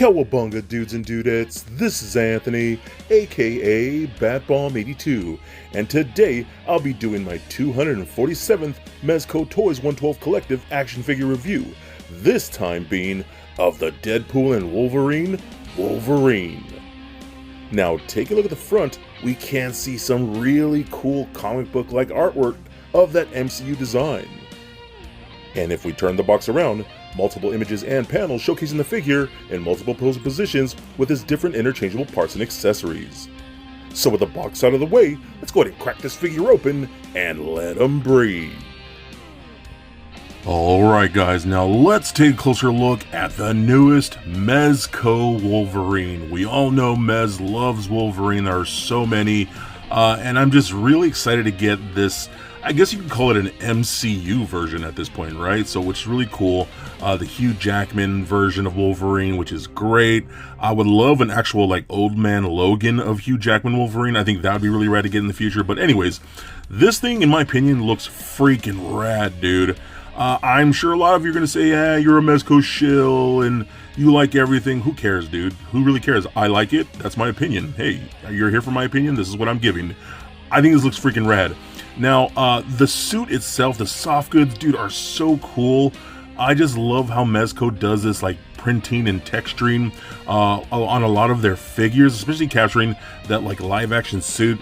Cowabunga dudes and dudettes, this is Anthony, aka Batbomb82, and today I'll be doing my 247th Mezco Toyz 112 Collective action figure review, this time being of the Deadpool and Wolverine. Now take a look at the front, we can see some really cool comic book like artwork of that MCU design. And if we turn the box around, multiple images and panels showcasing the figure in multiple pose positions with its different interchangeable parts and accessories. So with the box out of the way, let's go ahead and crack this figure open and let him breathe. Alright guys, now let's take a closer look at the newest Mezco Wolverine. We all know Mez loves Wolverine, there are so many, and I'm just really excited to get this. I guess you could call it an MCU version at this point, right? So which is really cool. The Hugh Jackman version of Wolverine, which is great. I would love an actual like old man Logan of Hugh Jackman Wolverine. I think that would be really rad to get in the future. But anyways, this thing in my opinion looks freaking rad, dude. I'm sure a lot of you are going to say, yeah, you're a Mezco shill and you like everything. Who cares, dude? Who really cares? I like it. That's my opinion. Hey, you're here for my opinion. This is what I'm giving. I think this looks freaking rad. Now, the suit itself, the soft goods, dude, are so cool. I just love how Mezco does this, like, printing and texturing on a lot of their figures, especially capturing that, like, live-action suit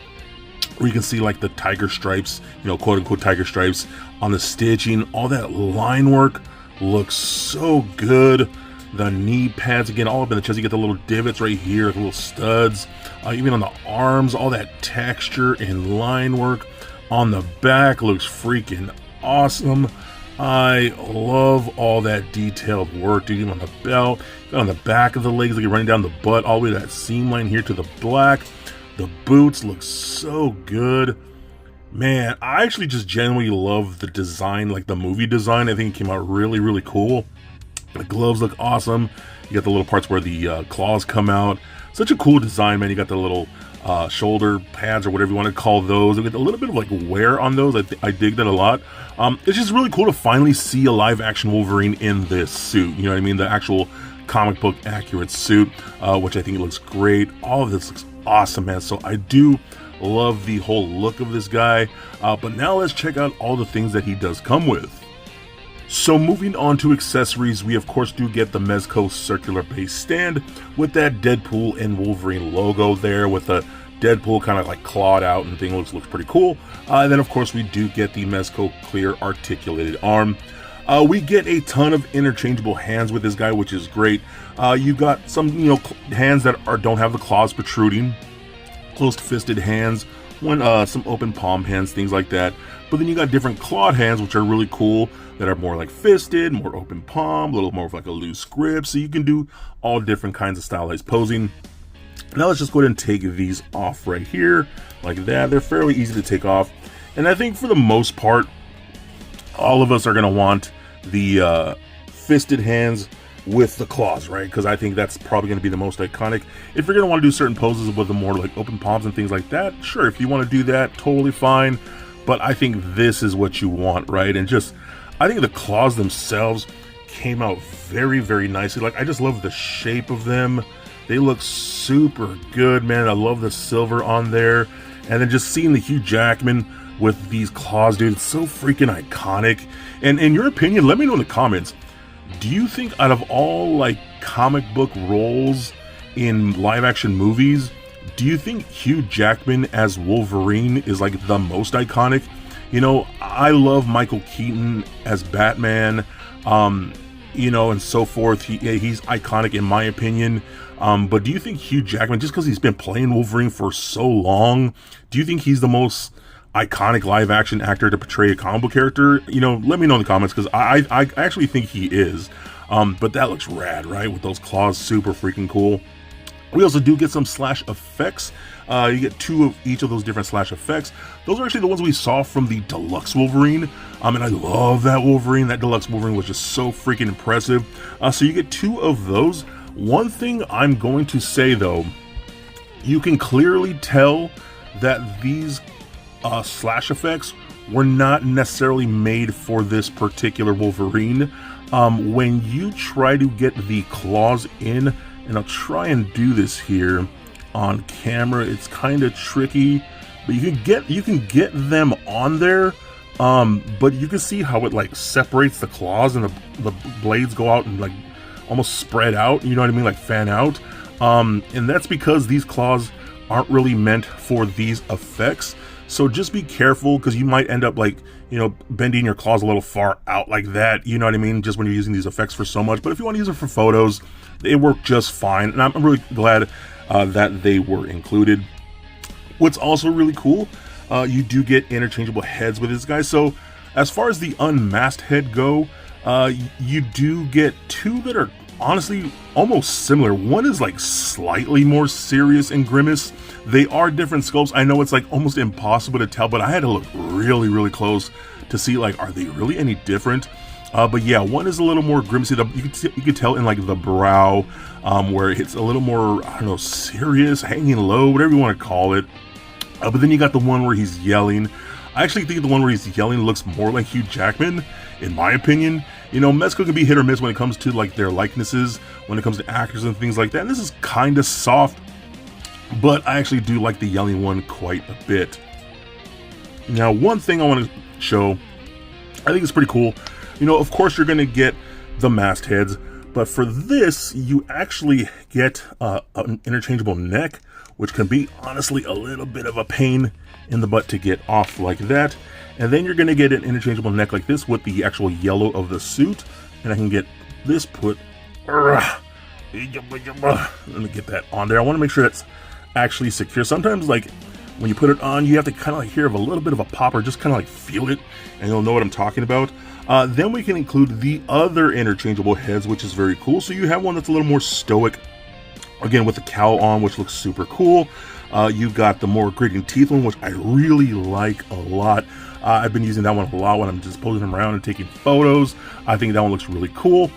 where you can see, like, the tiger stripes, you know, quote-unquote tiger stripes on the stitching. All that line work looks so good. The knee pads, again, all up in the chest, you get the little divots right here, the little studs. Even on the arms, all that texture and line work. On the back looks freaking awesome. I love all that detailed work, dude. Even on the belt, on the back of the legs, like you're running down the butt, all the way to that seam line here to the black. The boots look so good. Man, I actually just genuinely love the design, like the movie design. I think it came out really, really cool. The gloves look awesome. You got the little parts where the claws come out. Such a cool design, man. You got the little shoulder pads or whatever you want to call those. I get a little bit of like wear on those. I dig that a lot. It's just really cool to finally see a live action Wolverine in this suit. You know what I mean? The actual comic book accurate suit, which I think looks great. All of this looks awesome, man. So I do love the whole look of this guy. But now let's check out all the things that he does come with. So moving on to accessories, we of course do get the Mezco circular base stand with that Deadpool and Wolverine logo there with the Deadpool kind of like clawed out and thing looks pretty cool. And then of course we do get the Mezco clear articulated arm. We get a ton of interchangeable hands with this guy, which is great. You got some, you know, hands that don't have the claws protruding, closed fisted hands, some open palm hands, things like that. But then you got different clawed hands, which are really cool, that are more like fisted, more open palm, a little more of like a loose grip. So you can do all different kinds of stylized posing. Now let's just go ahead and take these off right here, like that. They're fairly easy to take off. And I think for the most part, all of us are gonna want the fisted hands with the claws, right? Because I think that's probably gonna be the most iconic. If you're gonna wanna do certain poses with the more like open palms and things like that, sure, if you wanna do that, totally fine. But I think this is what you want, right? And just, I think the claws themselves came out very, very nicely. Like, I just love the shape of them. They look super good, man. I love the silver on there. And then just seeing the Hugh Jackman with these claws, dude, it's so freaking iconic. And in your opinion, let me know in the comments, do you think out of all, like, comic book roles in live-action movies, do you think Hugh Jackman as Wolverine is like the most iconic? You know, I love Michael Keaton as Batman, you know, and so forth. He's iconic in my opinion. But do you think Hugh Jackman, just because he's been playing Wolverine for so long, do you think he's the most iconic live action actor to portray a comic book character? You know, let me know in the comments, because I actually think he is. But that looks rad, right? With those claws, super freaking cool. We also do get some slash effects. You get 2 of each of those different slash effects. Those are actually the ones we saw from the deluxe Wolverine. And I love that Wolverine. That deluxe Wolverine was just so freaking impressive. So you get 2 of those. One thing I'm going to say though, you can clearly tell that these slash effects were not necessarily made for this particular Wolverine. When you try to get the claws in and I'll try and do this here on camera. It's kind of tricky, but you can get them on there. But you can see how it like separates the claws and the blades go out and like almost spread out, you know what I mean, like fan out. And that's because these claws aren't really meant for these effects. So just be careful, because you might end up like, you know, bending your claws a little far out like that, you know what I mean, just when you're using these effects for so much. But if you want to use it for photos, they work just fine, and I'm really glad that they were included. What's also really cool, you do get interchangeable heads with this guy. So as far as the unmasked head go, you do get two that are honestly almost similar. One is like slightly more serious and grimace. They are different sculpts. I know it's like almost impossible to tell, but I had to look really, really close to see like, are they really any different? But yeah, one is a little more grimacy. You can tell in like the brow, where it's a little more, I don't know, serious, hanging low, whatever you want to call it. But then you got the one where he's yelling. I actually think the one where he's yelling looks more like Hugh Jackman, in my opinion. You know, Mezco can be hit or miss when it comes to like their likenesses, when it comes to actors and things like that. And this is kind of soft, but I actually do like the yelling one quite a bit. Now, one thing I want to show, I think it's pretty cool. You know, of course, you're going to get the masked heads, but for this, you actually get an interchangeable neck, which can be honestly a little bit of a pain in the butt to get off like that. And then you're going to get an interchangeable neck like this with the actual yellow of the suit. And I can get this put, let me get that on there. I want to make sure that's actually secure. Sometimes like when you put it on, you have to kind of like hear of a little bit of a pop, or just kind of like feel it, and you'll know what I'm talking about. Then we can include the other interchangeable heads, which is very cool. So you have one that's a little more stoic, again with the cowl on, which looks super cool. You got the more gritting teeth one, which I really like a lot. I've been using that one a lot when I'm just posing them around and taking photos. I think that one looks really cool.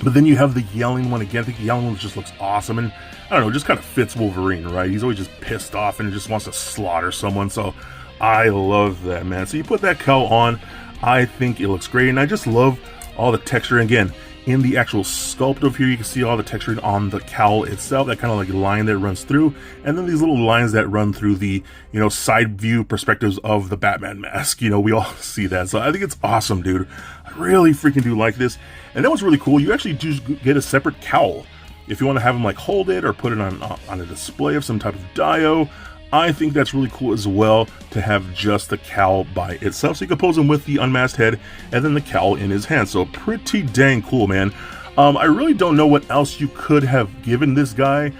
But then you have the yelling one again. I think the yelling one just looks awesome, and I don't know, just kind of fits Wolverine, right? He's always just pissed off and just wants to slaughter someone. So I love that, man. So you put that cowl on, I think it looks great, and I just love all the texture. Again, in the actual sculpt of here, you can see all the texturing on the cowl itself, that kind of like line that runs through, and then these little lines that run through the, you know, side view perspectives of the Batman mask. You know, we all see that. So I think it's awesome, dude. I really freaking do like this. And that was really cool. You actually do get a separate cowl if you want to have him like hold it or put it on a display of some type of dio. I think that's really cool as well, to have just the cowl by itself. So you can pose him with the unmasked head and then the cowl in his hand. So pretty dang cool, man. I really don't know what else you could have given this guy.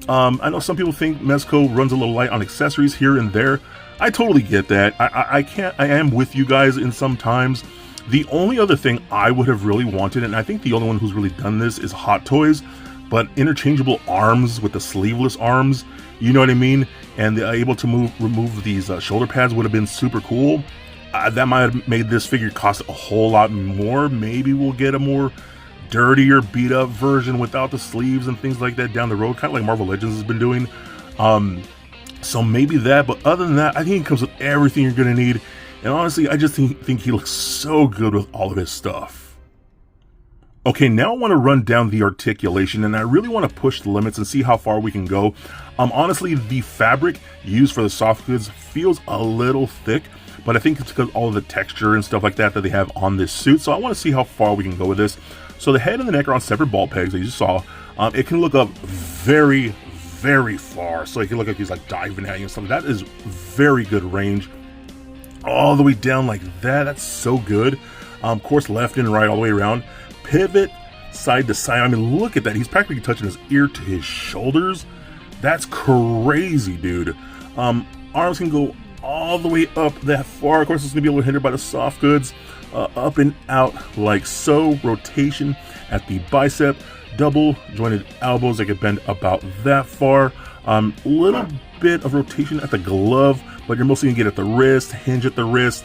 I know some people think Mezco runs a little light on accessories here and there. I totally get that. I am with you guys in some times. The only other thing I would have really wanted, and I think the only one who's really done this, is Hot Toys, but interchangeable arms with the sleeveless arms, you know what I mean? And they're able to remove these shoulder pads would have been super cool. That might have made this figure cost a whole lot more. Maybe we'll get a more dirtier, beat up version without the sleeves and things like that down the road, kind of like Marvel Legends has been doing. So maybe that, but other than that, I think it comes with everything you're gonna need. And honestly, I just think he looks so good with all of his stuff. Okay, now I want to run down the articulation, and I really want to push the limits and see how far we can go. Honestly, the fabric used for the soft goods feels a little thick, but I think it's because all of the texture and stuff like that they have on this suit. So I want to see how far we can go with this. So the head and the neck are on separate ball pegs, as you saw. It can look up very, very far. So it can look like he's like diving at you and stuff. That is very good range. All the way down like that. That's so good. Of course, left and right, all the way around. Pivot side to side. I mean, look at that. He's practically touching his ear to his shoulders. That's crazy, dude. Arms can go all the way up that far. Of course, it's gonna be a little hindered by the soft goods. Up and out like so. Rotation at the bicep. Double jointed elbows. They can bend about that far. Little bit of rotation at the glove, but you're mostly gonna get at the wrist, hinge at the wrist.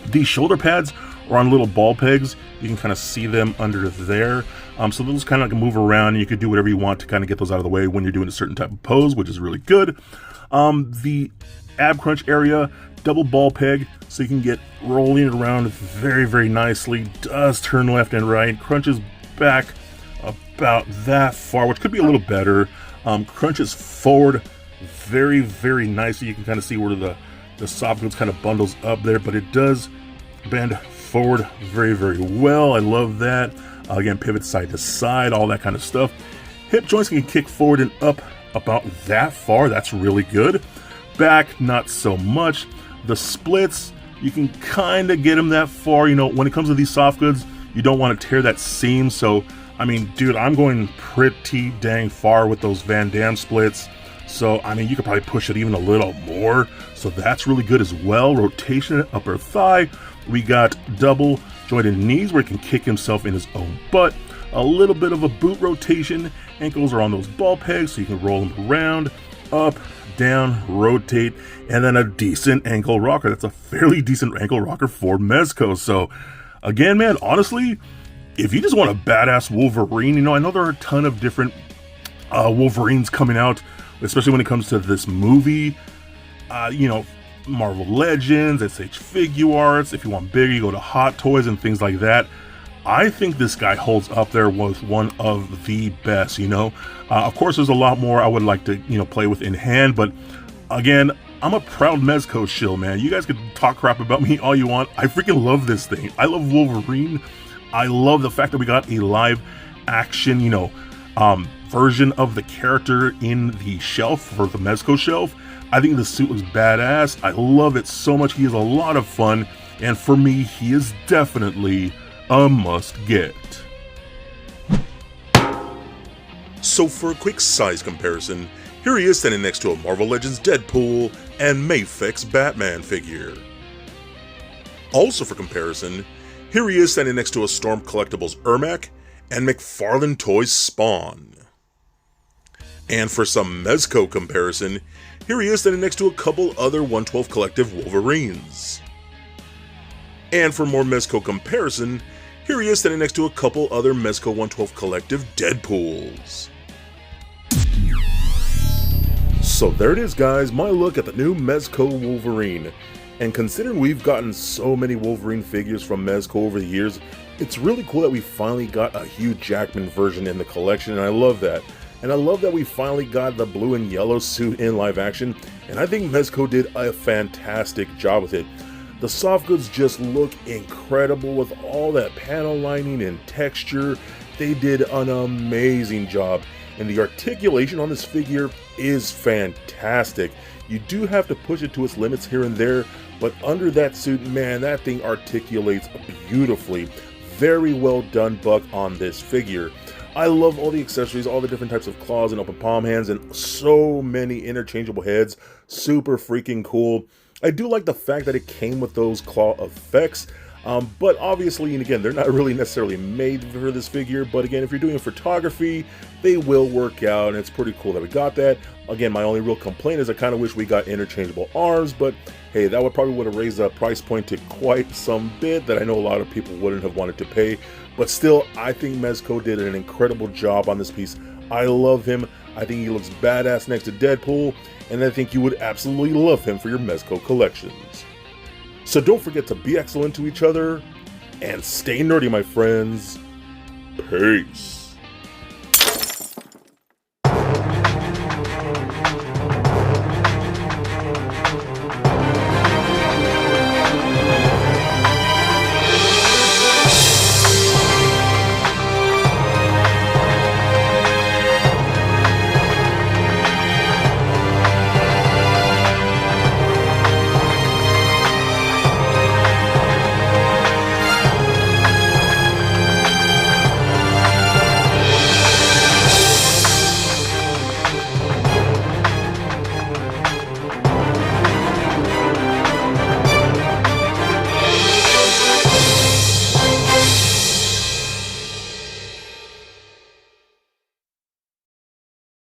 These shoulder pads are on little ball pegs. You can kind of see them under there. So those kind of like move around, and you could do whatever you want to kind of get those out of the way when you're doing a certain type of pose, which is really good. The ab crunch area, double ball peg, so you can get rolling around very, very nicely. Does turn left and right, crunches back about that far, which could be a little better. Crunches forward very, very nicely. You can kind of see where the soft goods kind of bundles up there, but it does bend forward very, very well. I love that. Again, pivot side to side, all that kind of stuff. Hip joints can kick forward and up about that far. That's really good. Back, not so much. The splits, you can kind of get them that far. You know, when it comes to these soft goods, you don't want to tear that seam. So, I mean, dude, I'm going pretty dang far with those Van Damme splits. So, I mean, you could probably push it even a little more. So that's really good as well. Rotation upper thigh. We got double jointed knees where he can kick himself in his own butt. A little bit of a boot rotation. Ankles are on those ball pegs, so you can roll them around, up, down, rotate, and then a decent ankle rocker. That's a fairly decent ankle rocker for Mezco. So, again, man, honestly, if you just want a badass Wolverine, you know, I know there are a ton of different Wolverines coming out, especially when it comes to this movie. You know, Marvel Legends, SH Figure Arts. If you want bigger, you go to Hot Toys and things like that. I think this guy holds up there with one of the best, you know. Of course, there's a lot more I would like to, you know, play with in hand, but again, I'm a proud Mezco shill, man. You guys can talk crap about me all you want. I freaking love this thing. I love Wolverine. I love the fact that we got a live action, you know, version of the character in the shelf for the Mezco shelf. I think the suit looks badass. I love it so much. He is a lot of fun, and for me, he is definitely a must get. So for a quick size comparison, here he is standing next to a Marvel Legends Deadpool and Mafex Batman figure. Also for comparison, here he is standing next to a Storm Collectibles Ermac and McFarlane Toys Spawn. And for some Mezco comparison, here he is standing next to a couple other 112 Collective Wolverines. And for more Mezco comparison, here he is standing next to a couple other Mezco 112 Collective Deadpools. So there it is, guys, my look at the new Mezco Wolverine. And considering we've gotten so many Wolverine figures from Mezco over the years, it's really cool that we finally got a Hugh Jackman version in the collection, and I love that. And I love that we finally got the blue and yellow suit in live action, and I think Mezco did a fantastic job with it. The soft goods just look incredible with all that panel lining and texture. They did an amazing job, and the articulation on this figure is fantastic. You do have to push it to its limits here and there, but under that suit, man, that thing articulates beautifully. Very well done, Buck, on this figure. I love all the accessories, all the different types of claws and open palm hands, and so many interchangeable heads. Super freaking cool. I do like the fact that it came with those claw effects, but obviously, and again, they're not really necessarily made for this figure, but again, if you're doing photography, they will work out, and it's pretty cool that we got that. Again, my only real complaint is I kind of wish we got interchangeable arms, but hey, that would have raised the price point to quite some bit that I know a lot of people wouldn't have wanted to pay. But still, I think Mezco did an incredible job on this piece. I love him. I think he looks badass next to Deadpool, and I think you would absolutely love him for your Mezco collections. So don't forget to be excellent to each other, and stay nerdy, my friends. Peace.